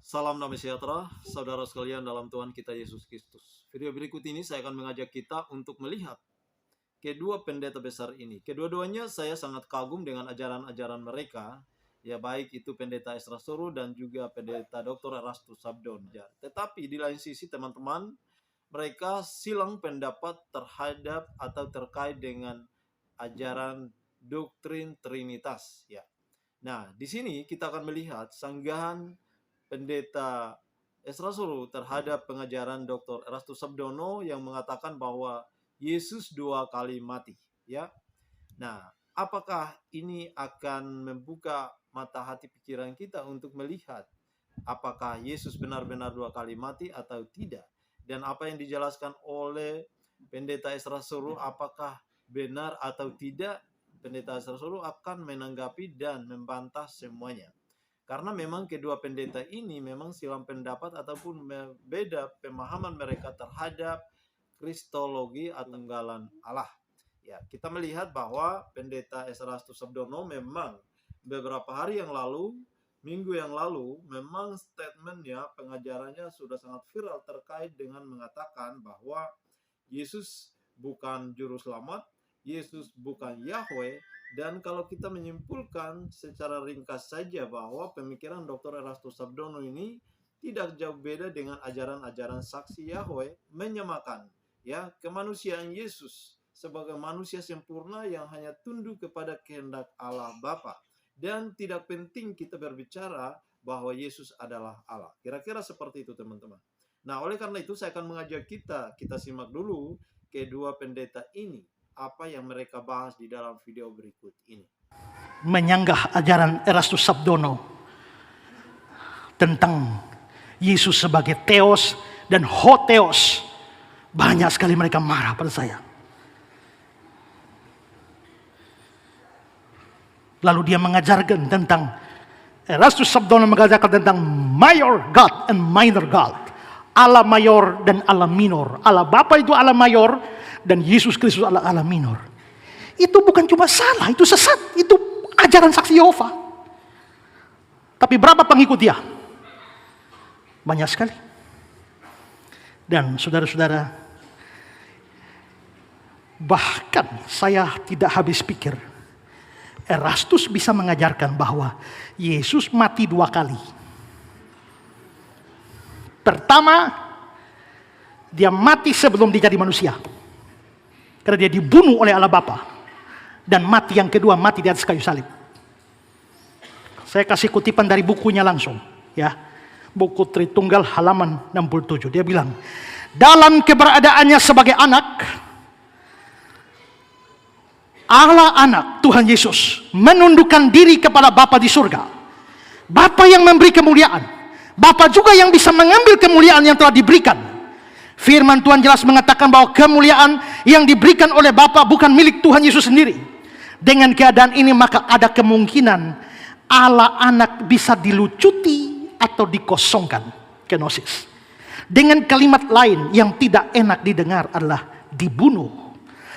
Salam damai sejahtera, saudara sekalian dalam Tuhan kita Yesus Kristus. Video berikut ini saya akan mengajak kita untuk melihat kedua pendeta besar ini. Kedua-duanya saya sangat kagum dengan ajaran-ajaran mereka, ya baik itu pendeta Ezra Soru dan juga pendeta Dr. Erastus Sabdono. Tetapi di lain sisi teman-teman, mereka silang pendapat terhadap atau terkait dengan ajaran doktrin Trinitas. Ya. Nah, di sini kita akan melihat sanggahan pendeta Ezra Soru terhadap pengajaran Dr. Erastus Sabdono yang mengatakan bahwa Yesus 2 kali mati, ya. Nah, apakah ini akan membuka mata hati pikiran kita untuk melihat apakah Yesus benar-benar 2 kali mati atau tidak? Dan apa yang dijelaskan oleh pendeta Ezra Soru apakah benar atau tidak? Pendeta Ezra Soru akan menanggapi dan membantah semuanya. Karena memang kedua pendeta ini memang silang pendapat ataupun beda pemahaman mereka terhadap kristologi atau tunggalan Allah. Ya, kita melihat bahwa pendeta Erastus Sabdono memang beberapa hari yang lalu, minggu yang lalu, memang statementnya, pengajarannya sudah sangat viral terkait dengan mengatakan bahwa Yesus bukan juru selamat, Yesus bukan Yahweh. Dan kalau kita menyimpulkan secara ringkas saja bahwa pemikiran Dr. Erastus Sabdono ini tidak jauh beda dengan ajaran-ajaran saksi Yahweh, menyamakan ya kemanusiaan Yesus sebagai manusia sempurna yang hanya tunduk kepada kehendak Allah Bapa. Dan tidak penting kita berbicara bahwa Yesus adalah Allah. Kira-kira seperti itu teman-teman. Nah, oleh karena itu saya akan mengajak kita simak dulu kedua pendeta ini, apa yang mereka bahas di dalam video berikut ini. Menyanggah ajaran Erastus Sabdono tentang Yesus sebagai Theos dan Hotheos. Banyak sekali mereka marah pada saya. Lalu dia mengajarkan tentang, Erastus Sabdono mengajarkan tentang Major God and Minor God. Allah mayor dan Allah minor. Allah Bapa itu Allah mayor dan Yesus Kristus Allah minor. Itu bukan cuma salah, itu sesat. Itu ajaran saksi Yehova. Tapi berapa pengikut dia? Banyak sekali. Dan saudara-saudara, bahkan saya tidak habis pikir, Erastus bisa mengajarkan bahwa Yesus mati 2 kali. Pertama, dia mati sebelum dia jadi manusia. Karena dia dibunuh oleh Allah Bapa. Dan mati yang kedua, mati di atas kayu salib. Saya kasih kutipan dari bukunya langsung. Ya, buku Tritunggal halaman 67. Dia bilang, dalam keberadaannya sebagai anak, Allah anak Tuhan Yesus menundukkan diri kepada Bapa di surga. Bapa yang memberi kemuliaan. Bapa juga yang bisa mengambil kemuliaan yang telah diberikan. Firman Tuhan jelas mengatakan bahwa kemuliaan yang diberikan oleh Bapa bukan milik Tuhan Yesus sendiri. Dengan keadaan ini maka ada kemungkinan Allah anak bisa dilucuti atau dikosongkan. Kenosis. Dengan kalimat lain yang tidak enak didengar adalah dibunuh.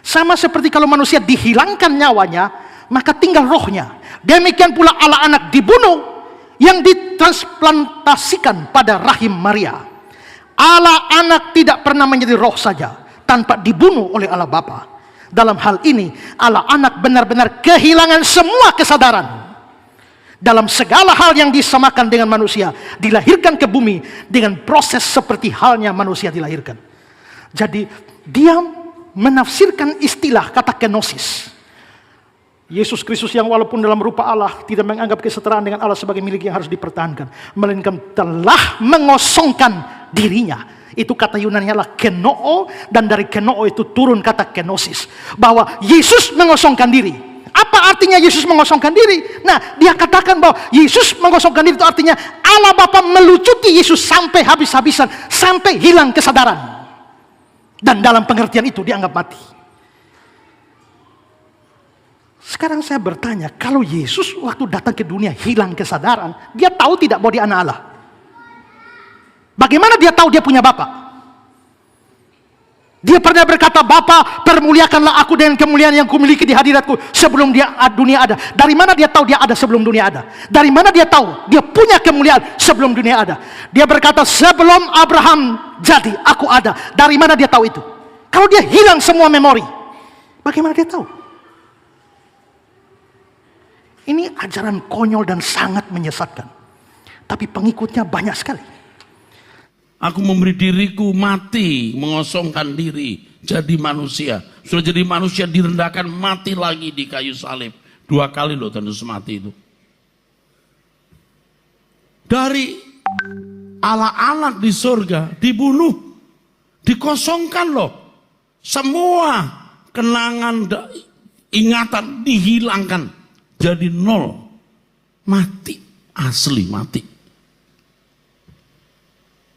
Sama seperti kalau manusia dihilangkan nyawanya, maka tinggal rohnya. Demikian pula Allah anak dibunuh, yang ditransplantasikan pada rahim Maria. Allah anak tidak pernah menjadi roh saja tanpa dibunuh oleh Allah Bapa. Dalam hal ini Allah anak benar-benar kehilangan semua kesadaran. Dalam segala hal yang disamakan dengan manusia, dilahirkan ke bumi dengan proses seperti halnya manusia dilahirkan. Jadi dia menafsirkan istilah kata kenosis. Yesus Kristus yang walaupun dalam rupa Allah tidak menganggap kesetaraan dengan Allah sebagai milik yang harus dipertahankan, melainkan telah mengosongkan dirinya. Itu kata Yunani adalah kenoo, dan dari kenoo itu turun kata kenosis, bahwa Yesus mengosongkan diri. Apa artinya Yesus mengosongkan diri? Nah, dia katakan bahwa Yesus mengosongkan diri itu artinya Allah Bapa melucuti Yesus sampai habis-habisan, sampai hilang kesadaran. Dan dalam pengertian itu dianggap mati. Sekarang saya bertanya, kalau Yesus waktu datang ke dunia hilang kesadaran, dia tahu tidak bahwa dia anak Allah? Bagaimana dia tahu dia punya Bapa? Dia pernah berkata, Bapa, permuliakanlah aku dengan kemuliaan yang kumiliki di hadiratku sebelum dunia ada. Dari mana dia tahu dia ada sebelum dunia ada? Dari mana dia tahu dia punya kemuliaan sebelum dunia ada? Dia berkata, sebelum Abraham jadi, aku ada. Dari mana dia tahu itu? Kalau dia hilang semua memori, bagaimana dia tahu? Ini ajaran konyol dan sangat menyesatkan. Tapi pengikutnya banyak sekali. Aku memberi diriku mati, mengosongkan diri, jadi manusia. Sudah jadi manusia direndahkan, mati lagi di kayu salib. 2 kali loh tandus mati itu. Dari anak-anak di surga dibunuh, dikosongkan loh. Semua kenangan, ingatan dihilangkan, jadi nol. Mati, asli mati.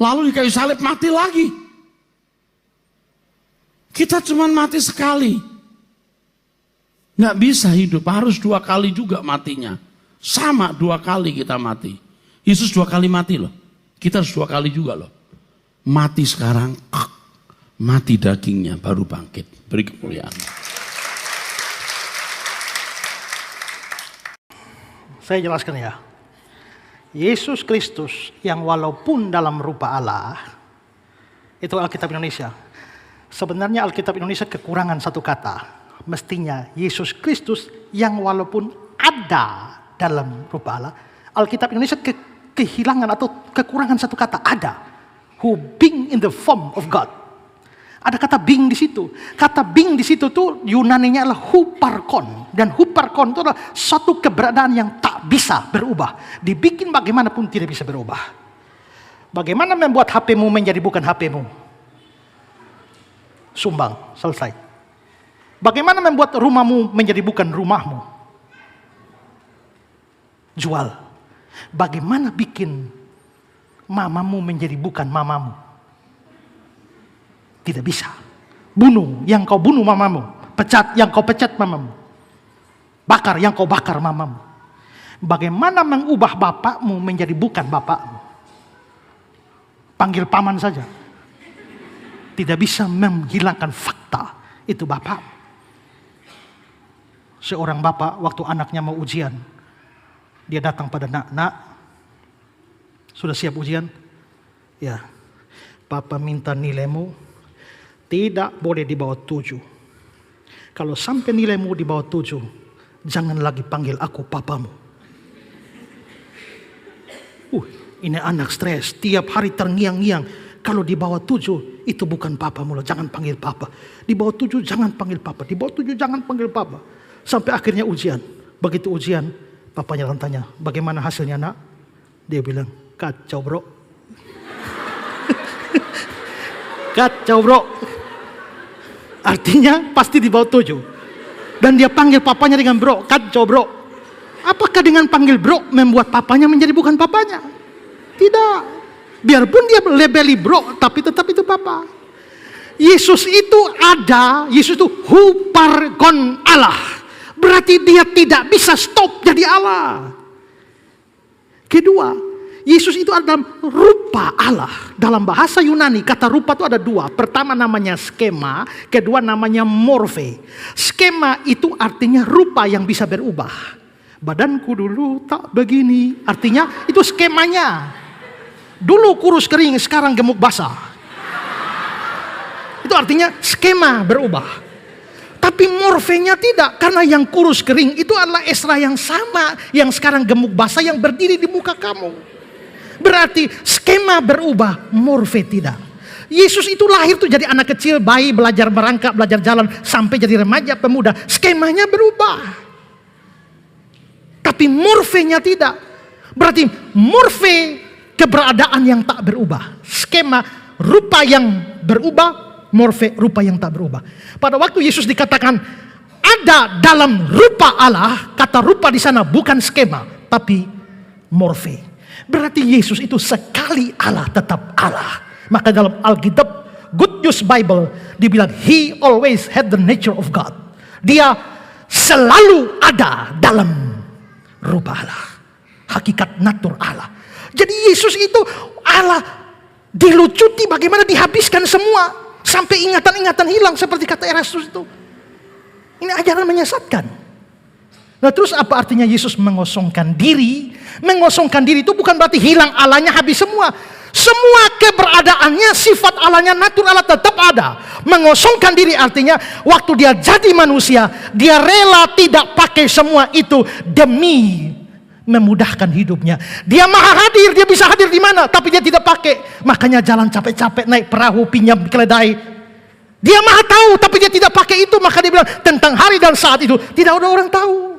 Lalu di kayu salib mati lagi. Kita cuma mati sekali. Nggak bisa hidup, harus 2 kali juga matinya. Sama 2 kali kita mati. Yesus 2 kali mati loh. Kita harus 2 kali juga loh. Mati sekarang, mati dagingnya baru bangkit. Beri kemuliaan. Saya jelaskan ya. Yesus Kristus yang walaupun dalam rupa Allah, itu Alkitab Indonesia. Sebenarnya Alkitab Indonesia kekurangan satu kata. Mestinya Yesus Kristus yang walaupun ada dalam rupa Allah. Alkitab Indonesia kehilangan atau kekurangan satu kata, ada. Who being in the form of God. Ada kata being di situ. Kata being di situ tuh Yunaninya adalah huparkon. Dan huparkon itu adalah satu keberadaan yang tak bisa berubah. Dibikin bagaimanapun tidak bisa berubah. Bagaimana membuat HP-mu menjadi bukan HP-mu? Sumbang, selesai. Bagaimana membuat rumahmu menjadi bukan rumahmu? Jual. Bagaimana bikin mamamu menjadi bukan mamamu? Tidak bisa. Bunuh yang kau bunuh mamamu. Pecat yang kau pecat mamamu. Bakar yang kau bakar mamamu. Bagaimana mengubah bapakmu menjadi bukan bapakmu? Panggil paman saja. Tidak bisa menghilangkan fakta itu bapak. Seorang bapak waktu anaknya mau ujian, dia datang pada nak, sudah siap ujian? Ya, papa minta nilaimu tidak boleh di bawah 7. Kalau sampai nilaimu di bawah 7, jangan lagi panggil aku papamu. Ini anak stres, tiap hari terngiang-ngiang. Kalau di bawah 7, itu bukan papamu loh, jangan panggil papa. Di bawah 7, jangan panggil papa. Di bawah 7, jangan panggil papa. Sampai akhirnya ujian. Begitu ujian, papanya tanya, bagaimana hasilnya nak? Dia bilang, kacau bro. Kacau bro. Artinya pasti di bawah 7. Dan dia panggil papanya dengan bro, kacau bro. Apakah dengan panggil bro membuat papanya menjadi bukan papanya? Tidak. Biarpun dia labeli bro, tapi tetap itu papa. Yesus itu ada, Yesus itu hupargon Allah. Berarti dia tidak bisa stop jadi Allah. Kedua, Yesus itu ada dalam rupa Allah. Dalam bahasa Yunani, kata rupa itu ada 2. Pertama namanya skema, kedua namanya morfe. Skema itu artinya rupa yang bisa berubah. Badanku dulu tak begini, artinya itu skemanya. Dulu kurus kering, sekarang gemuk basah. Itu artinya skema berubah. Tapi morfenya tidak, karena yang kurus kering itu adalah Esra yang sama, yang sekarang gemuk basah, yang berdiri di muka kamu. Berarti skema berubah, morfe tidak. Yesus itu lahir tuh jadi anak kecil, bayi, belajar merangkak, belajar jalan, sampai jadi remaja, pemuda. Skemanya berubah. Tapi morfenya tidak. Berarti morfe keberadaan yang tak berubah. Skema rupa yang berubah, morfe rupa yang tak berubah. Pada waktu Yesus dikatakan ada dalam rupa Allah, kata rupa di sana bukan skema, tapi morfe. Berarti Yesus itu sekali Allah tetap Allah. Maka dalam Alkitab, Good News Bible, dibilang He always had the nature of God. Dia selalu ada dalam rupa Allah. Hakikat natur Allah. Jadi Yesus itu Allah dilucuti bagaimana dihabiskan semua. Sampai ingatan-ingatan hilang seperti kata Erastus itu. Ini ajaran menyesatkan. Nah terus apa artinya Yesus mengosongkan diri? Mengosongkan diri itu bukan berarti hilang Allahnya habis semua. Semua keberadaannya, sifat Allahnya natural tetap ada. Mengosongkan diri artinya waktu dia jadi manusia, dia rela tidak pakai semua itu demi memudahkan hidupnya. Dia maha hadir, dia bisa hadir di mana, tapi dia tidak pakai. Makanya jalan capek-capek, naik perahu, pinjam keledai. Dia maha tahu, tapi dia tidak pakai itu. Maka dia bilang tentang hari dan saat itu tidak ada orang tahu.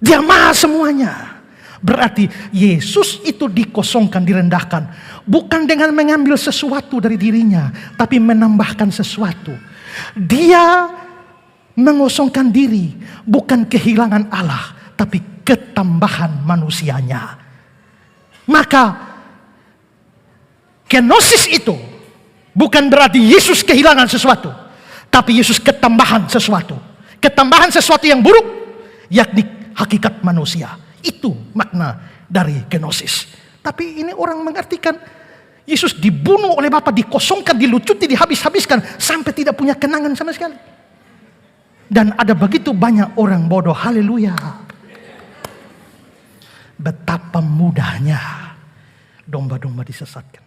Dia maha semuanya. Berarti Yesus itu dikosongkan, direndahkan. Bukan dengan mengambil sesuatu dari dirinya, tapi menambahkan sesuatu. Dia mengosongkan diri, bukan kehilangan Allah, tapi ketambahan manusianya. Maka kenosis itu bukan berarti Yesus kehilangan sesuatu, tapi Yesus ketambahan sesuatu. Ketambahan sesuatu yang buruk, yakni hakikat manusia. Itu makna dari kenosis. Tapi ini orang mengartikan Yesus dibunuh oleh Bapa, dikosongkan, dilucuti, dihabis-habiskan sampai tidak punya kenangan sama sekali. Dan ada begitu banyak orang bodoh. Haleluya. Betapa mudahnya domba-domba disesatkan.